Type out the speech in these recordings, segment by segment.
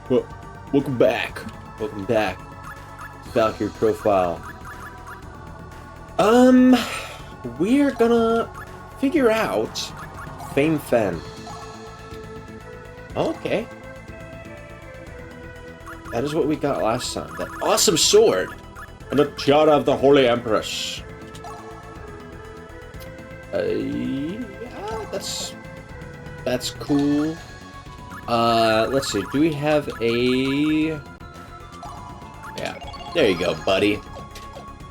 Well, welcome back. Welcome back to Valkyrie Profile. We're gonna figure out Fame Fen. Okay. That is what we got last time. That awesome sword! And the tiara of the Holy Empress. Yeah, that's cool. Let's see. Do we have a... Yeah, there you go, buddy.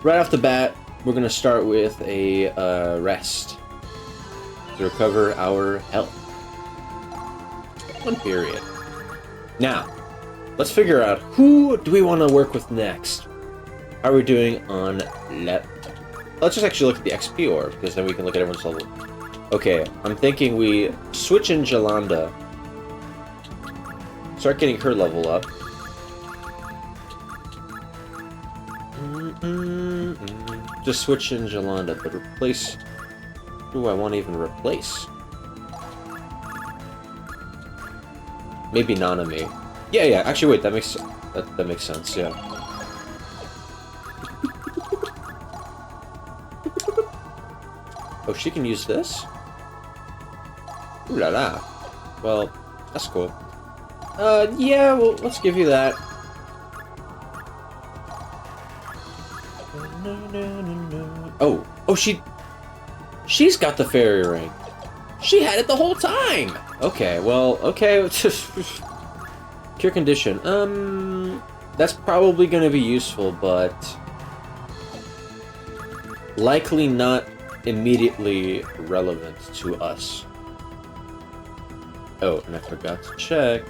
Right off the bat, we're gonna start with a rest to recover our health. One period. Now, let's figure out who do we want to work with next. How are we doing on Let's just actually look at the XP orb, because then we can look at everyone's level. Okay, I'm thinking we switch in Jalanda. Start getting her level up. Just switch in Jalanda, but replace... Who do I want to even replace? Maybe Nanami. Yeah, actually wait, that makes sense, yeah. Oh, she can use this? Ooh la la. Well, that's cool. Yeah, well, let's give you that. Oh, she's got the fairy ring. She had it the whole time! Okay, well, okay. Cure condition. That's probably gonna be useful, but... likely not immediately relevant to us. Oh, and I forgot to check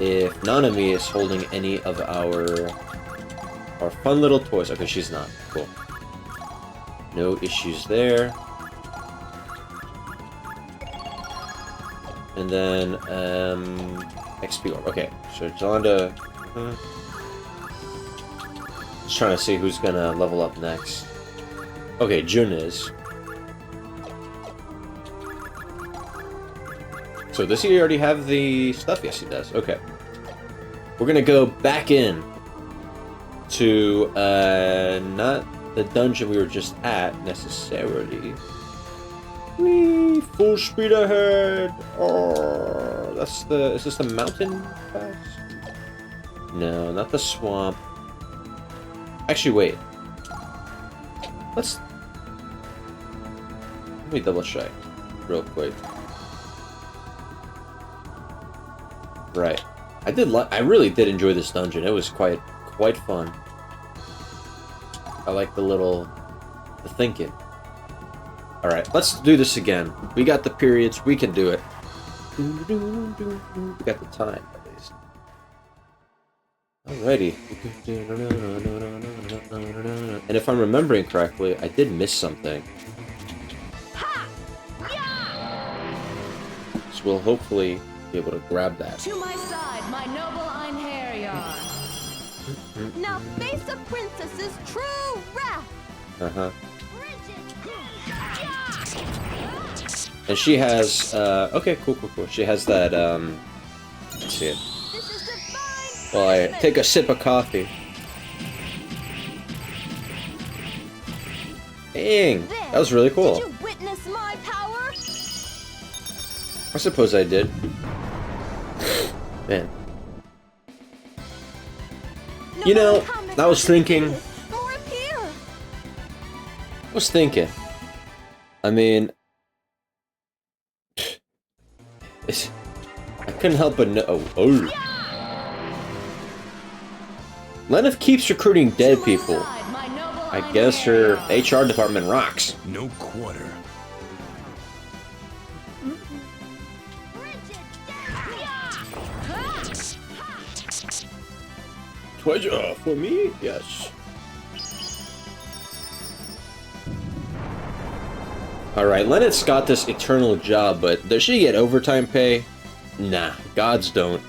if Nanami is holding any of our fun little toys. Okay, she's not. Cool. No issues there. And then, XP orb. Okay, so Jalanda... Just trying to see who's gonna level up next. Okay, Jun is. So does he already have the stuff? Yes, he does. Okay. We're gonna go back in to, not the dungeon we were just at, necessarily. Whee! Full speed ahead! Oh, that's the... Is this the mountain pass? No, not the swamp. Actually, wait. Let me double check real quick. Right. I really did enjoy this dungeon. It was quite fun. I like the thinking. Alright, let's do this again. We got the periods, we can do it. We got the time, at least. Alrighty. And if I'm remembering correctly, I did miss something. So we'll hopefully be able to grab that. To my side, my noble einherjar. Now face a princess's true wrath. Uh-huh. And she has, okay, cool. She has that, let's see it. Well, I take a sip of coffee. Dang, that was really cool. Did you witness my power? I suppose I did. Man. You know, I was thinking... I mean... I couldn't help but know... Oh. Lenneth keeps recruiting dead people. I guess her HR department rocks. No quarter. Pleasure for me? Yes. Alright, Lenneth's got this eternal job, but does she get overtime pay? Nah, gods don't.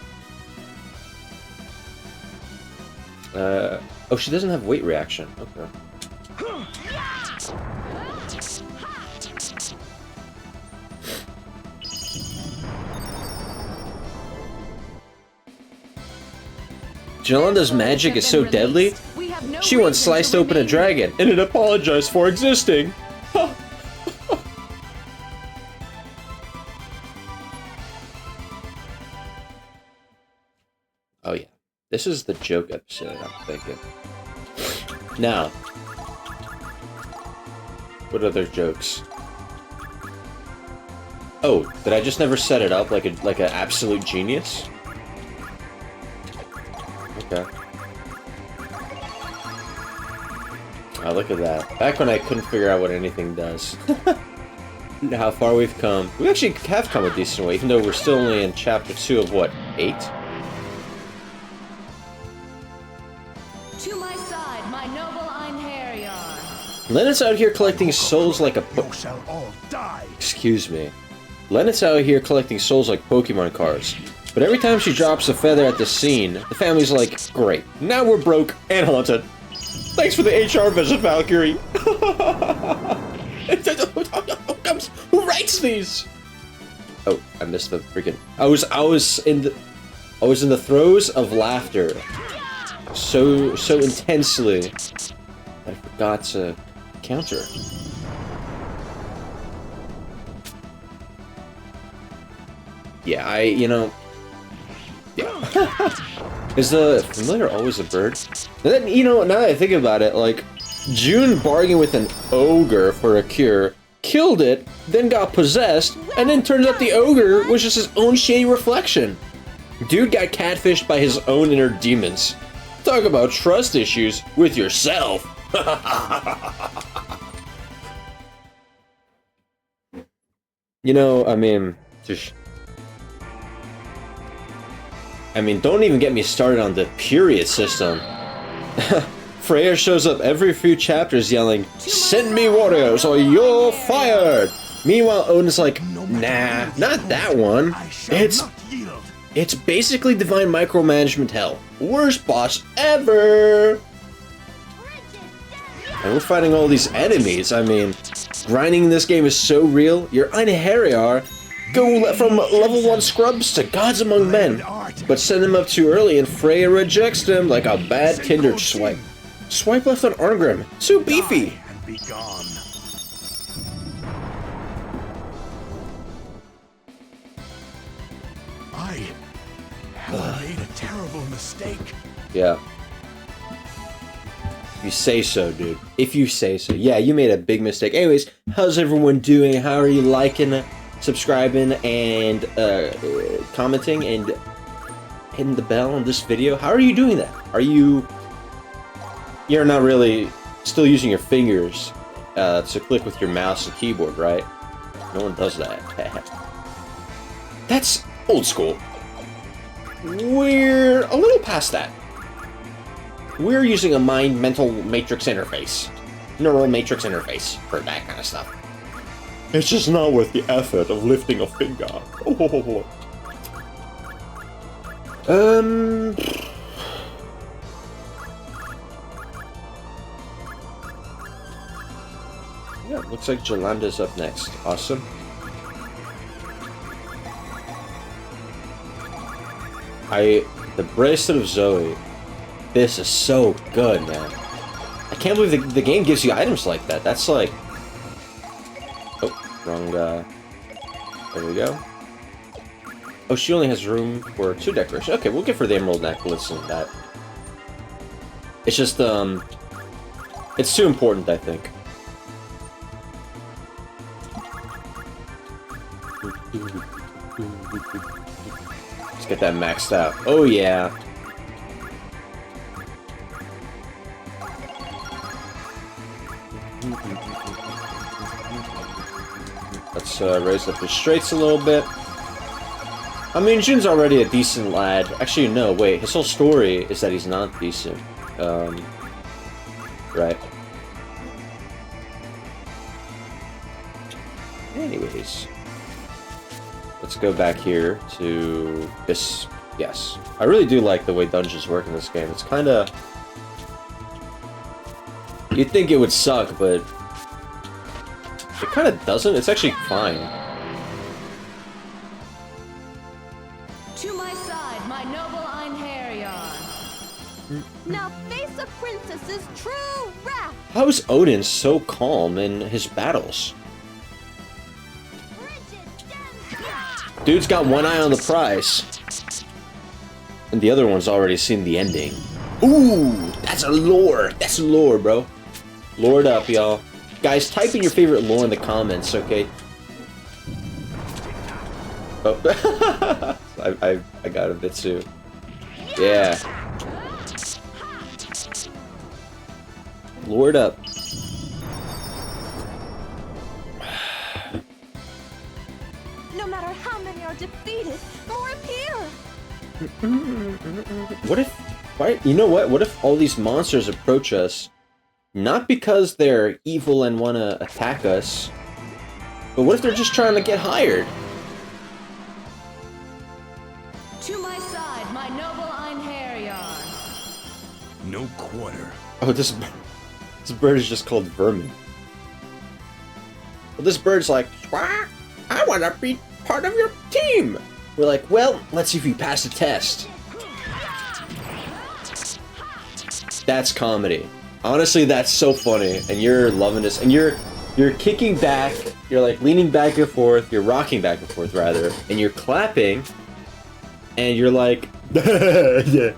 Oh, she doesn't have weight reaction. Okay. Jolanda's magic is so deadly, she once sliced open a dragon, and it apologized for existing. Oh yeah, this is the joke episode, I'm thinking. Now, what other jokes? Oh, did I just never set it up like an absolute genius? Okay. Oh, look at that. Back when I couldn't figure out what anything does. How far we've come. We actually have come a decent way, even though we're still only in chapter 2 of what, 8? To my side, my noble einherjar. Lennox out here collecting souls like a You shall all die. Excuse me. Lennox out here collecting souls like Pokemon cards. But every time she drops a feather at the scene, the family's like, great, now we're broke and haunted. Thanks for the HR visit, Valkyrie. Who writes these? Oh, I missed the freaking. I was in the throes of laughter so intensely I forgot to counter. Yeah, yeah. Is the familiar always a bird? And then, now that I think about it, like, June bargained with an ogre for a cure, killed it, then got possessed, and then turns out the ogre was just his own shady reflection. Dude got catfished by his own inner demons. Talk about trust issues with yourself. I mean, don't even get me started on the period system. Freya shows up every few chapters yelling, "Send me warriors or you're fired!" Meanwhile, Odin's like, nah, not that one. It's basically divine micromanagement hell. Worst boss ever! And we're fighting all these enemies. I mean, grinding in this game is so real. Your einherjar go from level 1 scrubs to gods among men, but send them up too early and Freya rejects them like a bad Tinder swipe. Swipe left on Arngrim. So beefy. And be gone. I have made a terrible mistake. Yeah. If you say so, dude. If you say so. Yeah, you made a big mistake. Anyways, how's everyone doing? How are you liking it? Subscribing and commenting and hitting the bell on this video. How are you doing that? You're not really still using your fingers to click with your mouse and keyboard, right? No one does that. That's old school. We're a little past that. We're using a mind-mental matrix interface. Neural matrix interface for that kind of stuff. It's just not worth the effort of lifting a finger. Yeah, looks like Jolanda's up next. Awesome. The Bracelet of Zoe. This is so good, man. I can't believe the game gives you items like that. That's like... Oh, wrong, there we go. Oh, she only has room for 2 decorations. Okay, we'll give her the emerald necklace and that. It's just, it's too important, I think. Let's get that maxed out. Oh, yeah. Let's raise up his straights a little bit. I mean, Jun's already a decent lad. Actually, no, wait. His whole story is that he's not decent. Right. Anyways. Let's go back here to this. Yes. I really do like the way dungeons work in this game. It's kind of... You'd think it would suck, but... It kind of doesn't. It's actually fine. To my side, my noble einherjar. Now face a princess's true wrath. How is Odin so calm in his battles? Dude's got one eye on the prize. And the other one's already seen the ending. Ooh, that's a lore. That's lore, bro. Lord up, y'all. Guys, type in your favorite lore in the comments, okay? Oh, I got a bit too. Yeah. Lord up. No matter how many are defeated, more appear. What if... Why, you know what? What if all these monsters approach us, not because they're evil and want to attack us, but what if they're just trying to get hired? To my side, my noble einherjar. No quarter. Oh, this bird is just called Vermin. Well, this bird's like, "Squawk, I want to be part of your team." We're like, well, let's see if you pass the test. That's comedy. Honestly, that's so funny, and you're loving this, and you're kicking back, you're like leaning back and forth, you're rocking back and forth rather, and you're clapping, and you're like, yeah.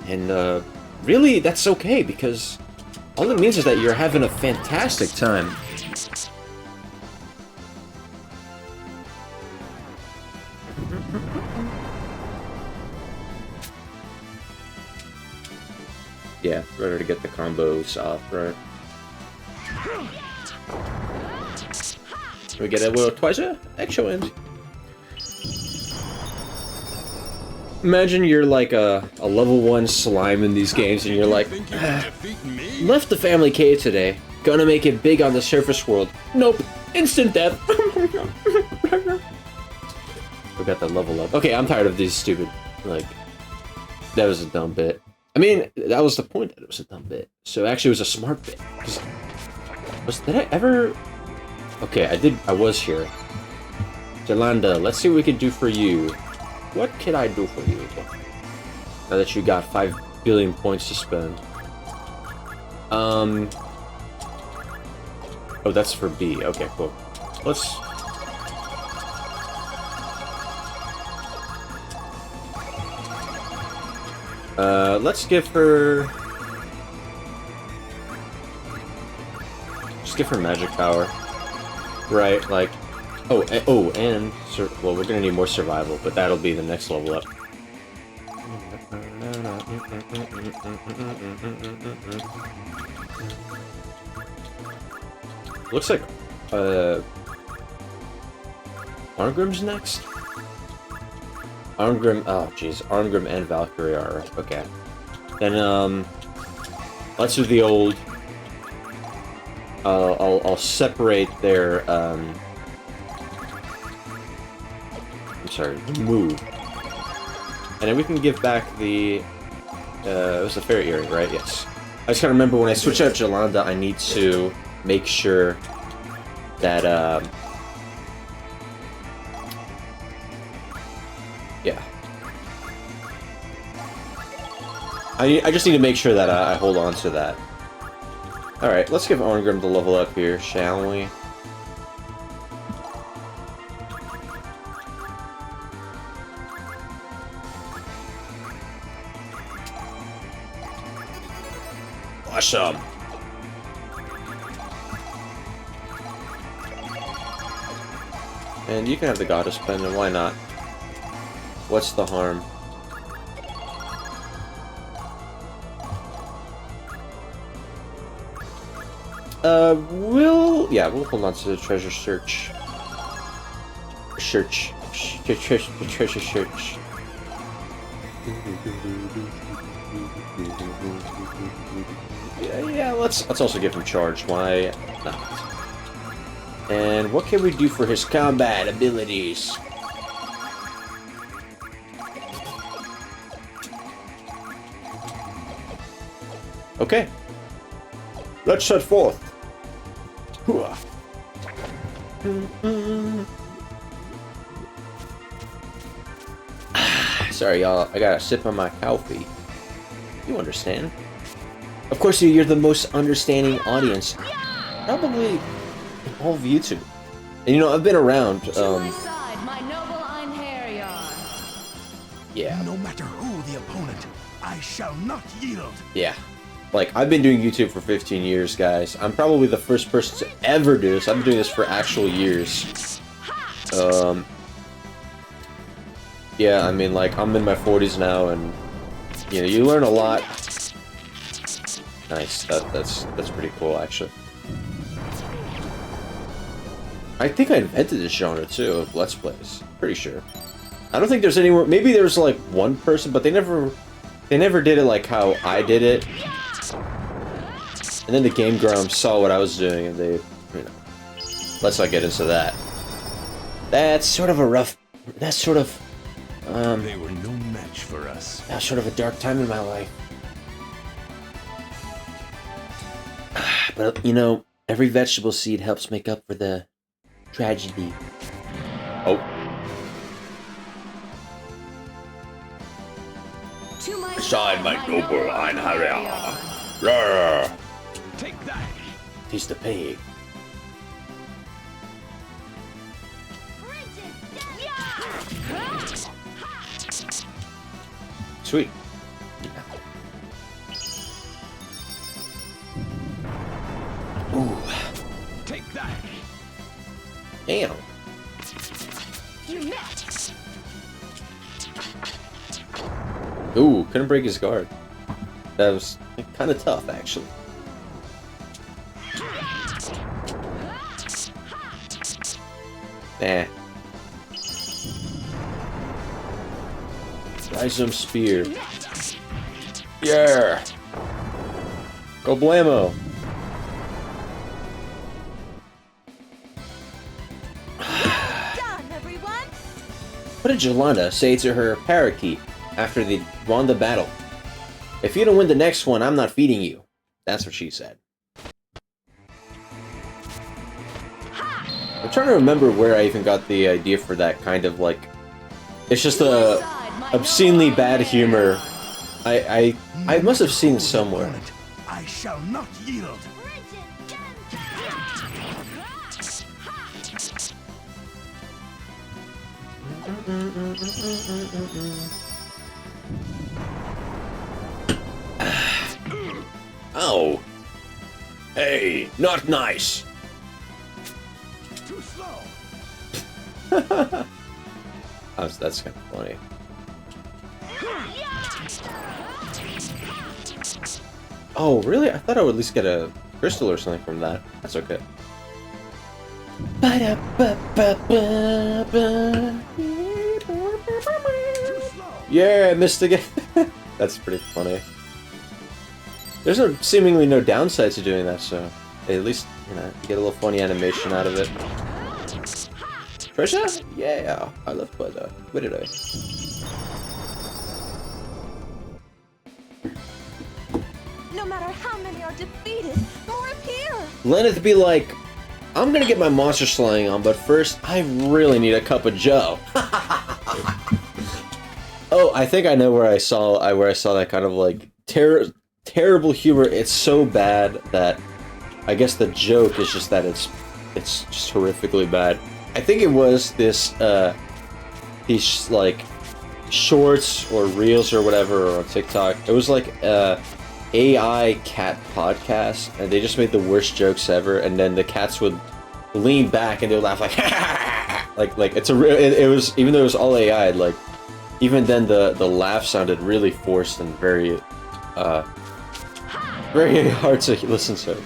And really, that's okay, because all it means is that you're having a fantastic time. Yeah, better to get the combos off, right? We get a little twice a excellent. Imagine you're like a level 1 slime in these games and you're like, left the family cave today, gonna make it big on the surface world. Nope, instant death. We got the level up. Okay, I'm tired of these stupid, like, that was a dumb bit. I mean, that was the point, that it was a dumb bit. So actually it was a smart bit. Did I ever... Okay, I was here. Yolanda, let's see what we can do for you. What can I do for you? Now that you got 5 billion points to spend. Oh, that's for B. Okay, cool. Let's give her... Just give her magic power. Right, like... Oh, and... Well, we're gonna need more survival, but that'll be the next level up. Looks like... Arngrim's next? Arngrim... Oh, jeez. Arngrim and Valkyrie are... Okay. Then, let's do the old... I'll separate their, I'm sorry, move. And then we can give back the, it was the fairy earring, right? Yes. I just gotta remember when I switch out Yolanda, I need to make sure that, yeah. I just need to make sure that I hold on to that. Alright, let's give Arngrim the level up here, shall we? Awesome! And you can have the goddess pendant, why not? What's the harm? We'll hold on to the treasure search. Treasure search. Yeah, let's also give him charge, why not? And what can we do for his combat abilities? Okay. Let's set forth. Sorry, y'all. I gotta sip on my coffee. You understand? Of course, you're the most understanding audience, probably in all of YouTube. And you know, I've been around. To my side, my noble einherjar. Yeah. No matter who the opponent, I shall not yield. Yeah. Like, I've been doing YouTube for 15 years, guys. I'm probably the first person to ever do this. I've been doing this for actual years. Yeah, I mean, like, I'm in my 40s now, and, you know, you learn a lot. Nice. That's pretty cool, actually. I think I invented this genre, too, of Let's Plays. Pretty sure. I don't think there's anywhere... Maybe there's, like, one person, but they never did it like how I did it. And then the Game Grumps saw what I was doing, and they, you know... Let's not get into that. That's sort of a rough... That's sort of... They were no match for us. That was sort of a dark time in my life. But, you know, every vegetable seed helps make up for the tragedy. Oh. To my Side, my noble einherjar. Take that. He's the pig. Sweet. Ooh. Take that. Damn. Ooh, couldn't break his guard. That was kind of tough, actually. Nah. Rhizome Spear. Yeah! Go blammo! Done, everyone. What did Yolanda say to her parakeet after they won the battle? If you don't win the next one, I'm not feeding you. That's what she said. I'm trying to remember where I even got the idea for that kind of like... It's just a obscenely bad humor. I must have seen it somewhere. I shall not yield. Oh. Hey, not nice. Too slow. That's kind of funny. Oh, really? I thought I would at least get a crystal or something from that. That's okay. Yeah, I missed again. That's pretty funny. There's seemingly no downside to doing that, so at least, you know, you get a little funny animation out of it. Treasure? Yeah, I love treasure. Where did I? No matter how many are defeated, more appear. Lenneth be like, I'm gonna get my monster slaying on, but first, I really need a cup of joe. Oh, I think I know where I saw that kind of like terrible humor. It's so bad that I guess the joke is just that it's just horrifically bad. I think it was this these like shorts or reels or whatever or on TikTok. It was like AI cat podcast, and they just made the worst jokes ever. And then the cats would lean back and they would laugh like like it's a real. It was, even though it was all AI, like even then the laugh sounded really forced and very hard to listen to.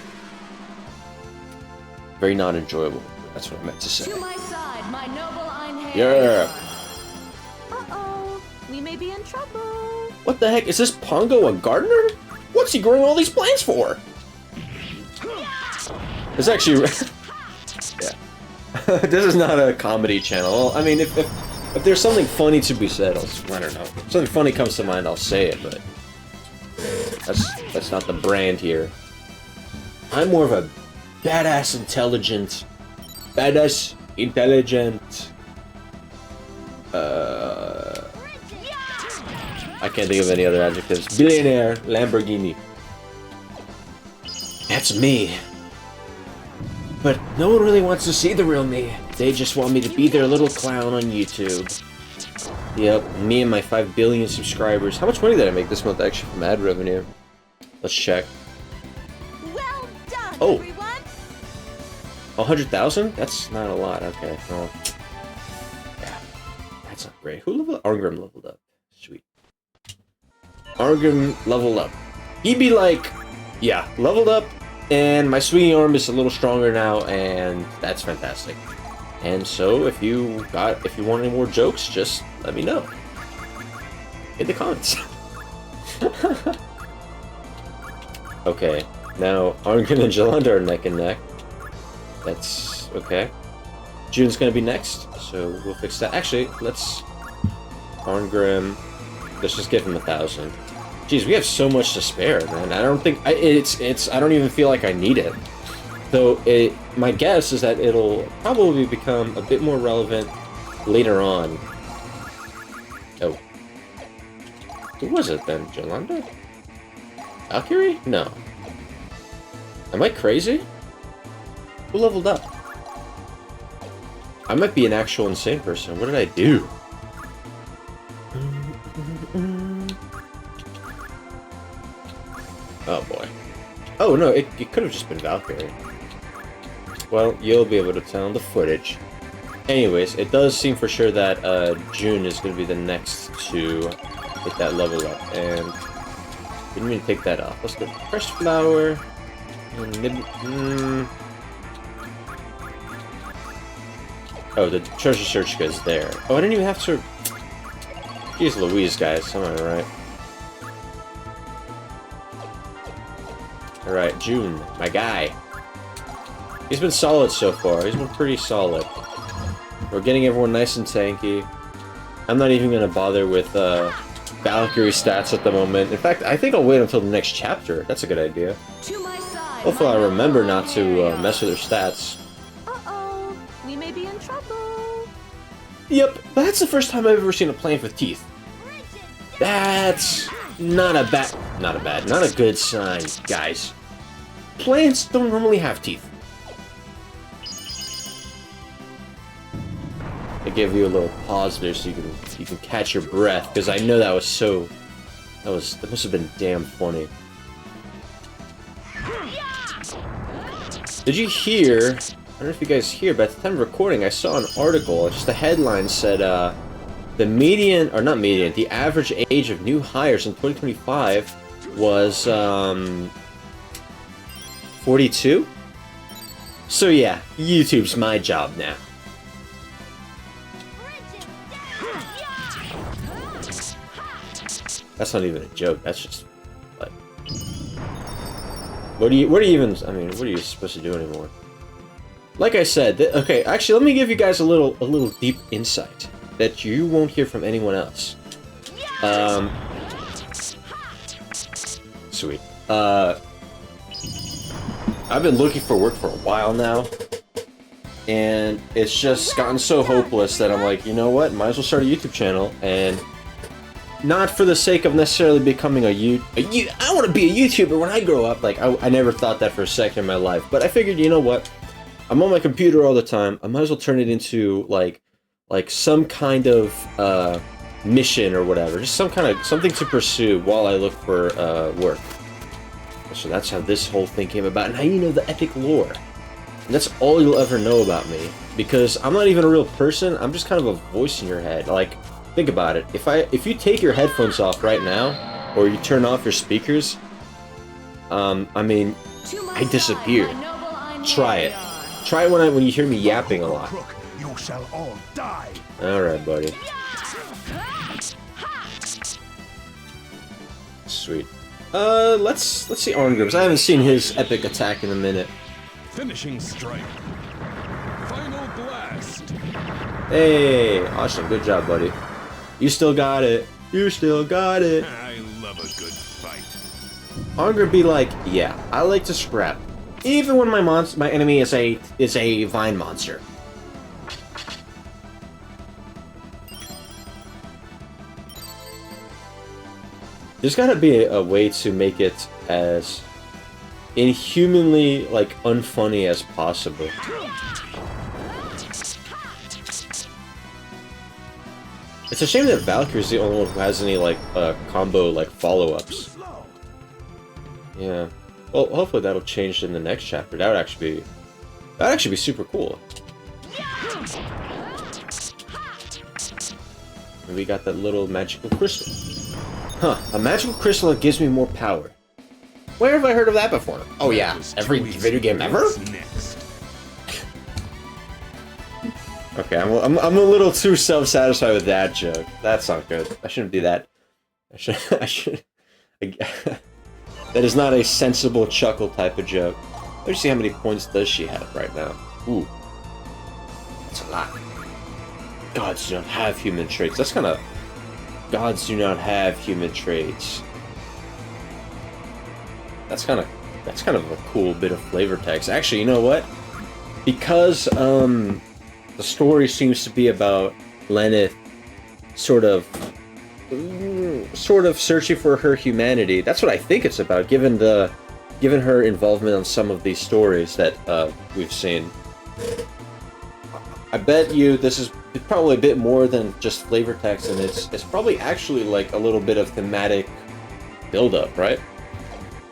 Very non-enjoyable. That's what I meant to say. To my side, my noble einherjar. Yeah. Uh-oh, we may be in trouble. What the heck? Is this Pongo a gardener? What's he growing all these plants for? It's actually... yeah. This is not a comedy channel. Well, I mean, if there's something funny to be said, I don't know. If something funny comes to mind, I'll say it, but... That's not the brand here. I'm more of a badass intelligent... I can't think of any other adjectives. Billionaire Lamborghini. That's me. But no one really wants to see the real me. They just want me to be their little clown on YouTube. Yep, me and my 5 billion subscribers. How much money did I make this month actually from ad revenue? Let's check. Well done, Oh. everyone. 100,000? That's not a lot. Okay. Well, yeah, that's not great. Who leveled up? Arngrim leveled up. Sweet. Arngrim leveled up. He'd be like, yeah, leveled up, and my swinging arm is a little stronger now, and that's fantastic. And so, if you want any more jokes, just let me know in the comments. Okay, now Arngrim and Jolanda are neck and neck. That's okay. June's gonna be next, so we'll fix that. Actually, let's Arngrim. Let's just give him 1,000. Jeez, we have so much to spare, man. I don't think I don't even feel like I need it. Though my guess is that it'll probably become a bit more relevant later on. Oh, who was it then? Jolanda? Valkyrie? No. Am I crazy? Who leveled up? I might be an actual insane person. What did I do? Oh boy. Oh no, it could have just been Valkyrie. Well, you'll be able to tell in the footage. Anyways, it does seem for sure that June is going to be the next to get that level up. And didn't mean to take that off. Let's get fresh flower. Oh, the treasure search goes there. Oh, I didn't even have to... Jeez Louise, guys. Am I right? Alright, June, my guy. He's been solid so far. He's been pretty solid. We're getting everyone nice and tanky. I'm not even going to bother with Valkyrie stats at the moment. In fact, I think I'll wait until the next chapter. That's a good idea. To my side. Hopefully I'll remember not to mess with her stats. Uh-oh, we may be in trouble. Yep, that's the first time I've ever seen a plant with teeth. That's not a good sign, guys. Plants don't normally have teeth. I give you a little pause there so you can catch your breath, because I know that must have been damn funny. Did you hear? I don't know if you guys hear, but at the time of recording, I saw an article. Just the headline said, the average age of new hires in 2025 was 42. So yeah, YouTube's my job now. That's not even a joke. That's just like, what are you supposed to do anymore? Like I said, okay, actually, let me give you guys a little deep insight that you won't hear from anyone else. Sweet. I've been looking for work for a while now, and it's just gotten so hopeless that I'm like, you know what? Might as well start a YouTube channel, and not for the sake of necessarily becoming I want to be a YouTuber when I grow up. Like, I never thought that for a second in my life. But I figured, you know what? I'm on my computer all the time. I might as well turn it into, like some kind of, mission or whatever. Just something to pursue while I look for, work. So that's how this whole thing came about. Now you know the epic lore. And that's all you'll ever know about me. Because I'm not even a real person. I'm just kind of a voice in your head. Like, think about it. If you take your headphones off right now, or you turn off your speakers, I disappear. Try it. Try it when you hear me yapping a lot. You shall all die. All right, buddy. Sweet. Let's see Arngrim's. I haven't seen his epic attack in a minute. Finishing strike. Final blast. Hey, awesome. Good job, buddy. You still got it. You still got it. I love a good fight. Arngrim be like, yeah, I like to scrap, even when my enemy is a vine monster. There's gotta be a way to make it as inhumanly, like, unfunny as possible. It's a shame that Valkyrie's the only one who has any, like, combo, like, follow-ups. Yeah. Well, hopefully that'll change in the next chapter. That'd actually be super cool. And we got that little magical crystal. Huh, a magical crystal that gives me more power. Where have I heard of that before? Oh yeah, every video game ever? Okay, I'm a little too self-satisfied with that joke. That's not good. I shouldn't do that. I should. That is not a sensible chuckle type of joke. Let's see how many points does she have right now. Ooh. That's a lot. Gods do not have human traits. That's kind of... Gods do not have human traits. That's kind of a cool bit of flavor text. Actually, you know what? Because, the story seems to be about Lenneth sort of searching for her humanity. That's what I think it's about, given her involvement on some of these stories that we've seen. I bet you this is probably a bit more than just flavor text, and it's probably actually like a little bit of thematic build-up, right?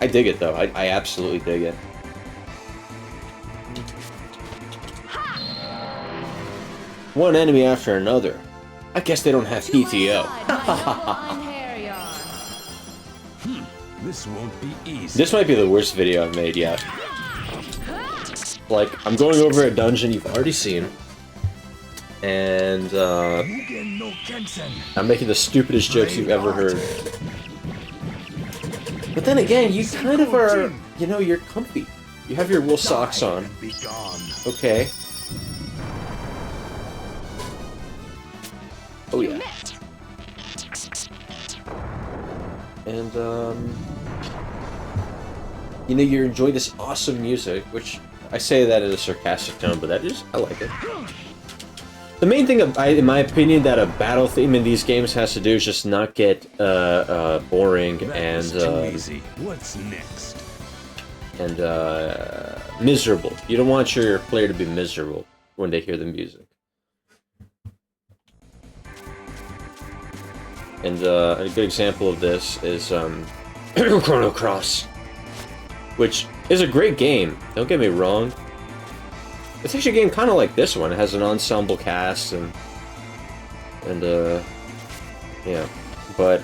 I dig it though. I absolutely dig it. One enemy after another. I guess they don't have PTO. This won't be easy. This might be the worst video I've made yet. Like, I'm going over a dungeon you've already seen, and I'm making the stupidest jokes you've ever heard. But then again, you kind of are, you know, you're comfy. You have your wool socks on. Okay. Oh yeah. And, you know, you enjoy this awesome music, which I say that in a sarcastic tone, but I like it. The main thing, in my opinion, that a battle theme in these games has to do is just not get, boring and, too easy. What's next? And, miserable. You don't want your player to be miserable when they hear the music. And a good example of this is Chrono Cross, which is a great game. Don't get me wrong. It's actually a game kind of like this one. It has an ensemble cast and yeah, but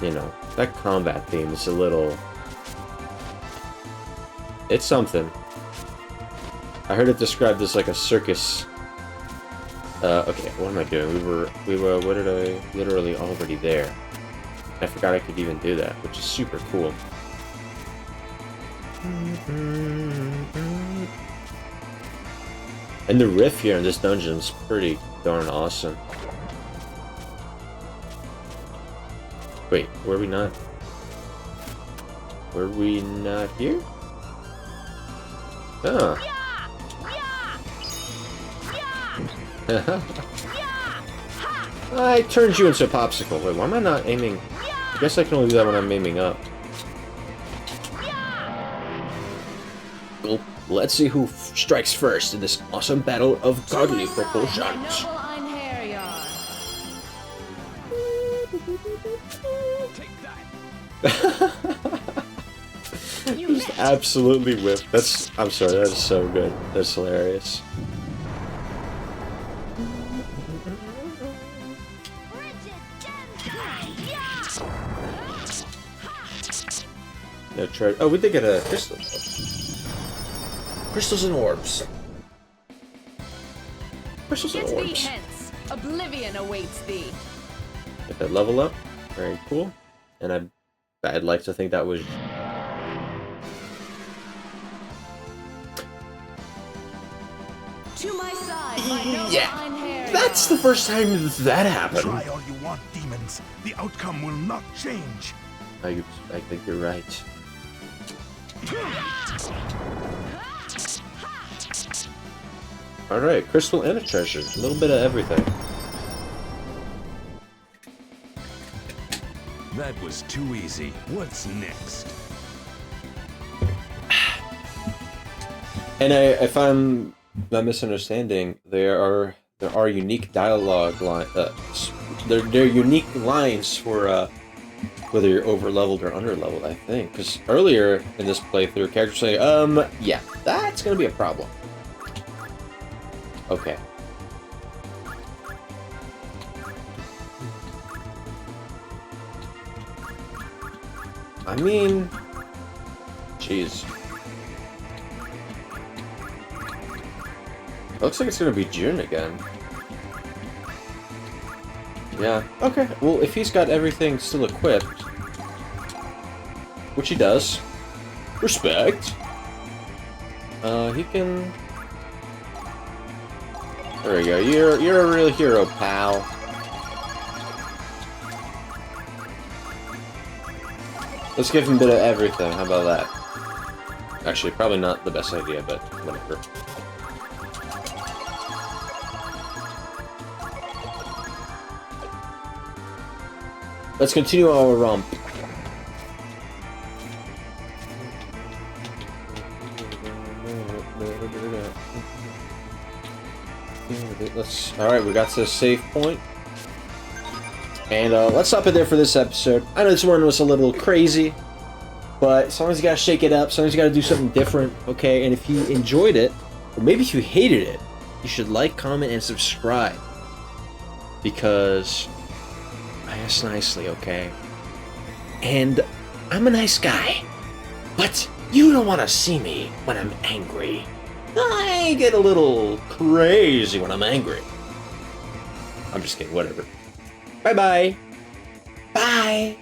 you know, that combat theme is a little. It's something. I heard it described as like a circus. Okay, what am I doing? We were, what did I, literally already there. I forgot I could even do that, which is super cool. And the riff here in this dungeon is pretty darn awesome. Wait, were we not? Were we not here? Oh. I turned you into a popsicle. Wait, why am I not aiming? I guess I can only do that when I'm aiming up. Well, let's see who strikes first in this awesome battle of godly proportions. Just absolutely whipped. I'm sorry, that is so good. That's hilarious. No treasure. Oh, we did get a crystal. Crystals and orbs. Crystals and orbs. Hence. Oblivion awaits thee. Get that level up. Very cool. And I'd like to think that was. To my side, my noble einherjar. That's the first time that happened. Try all you want, demons. The outcome will not change. I think you're right. Alright, crystal and a treasure. A little bit of everything. That was too easy. What's next? And if I'm not misunderstanding, there are unique dialogue they're unique lines for whether you're over leveled or under leveled. I think because earlier in this playthrough, characters say, yeah, that's gonna be a problem. Okay. I mean, jeez. Looks like it's gonna be June again. Yeah, okay. Well, if he's got everything still equipped, which he does, respect. He can. There we go. You're a real hero, pal. Let's give him a bit of everything. How about that? Actually, probably not the best idea, but whatever. Let's continue our romp. Alright, we got to a save point. And let's stop it there for this episode. I know this one was a little crazy, but sometimes you gotta shake it up, sometimes you gotta do something different, okay? And if you enjoyed it, or maybe if you hated it, you should like, comment, and subscribe. Because I asked nicely, okay? And I'm a nice guy, but you don't want to see me when I'm angry. I get a little crazy when I'm angry. I'm just kidding, whatever. Bye-bye. Bye.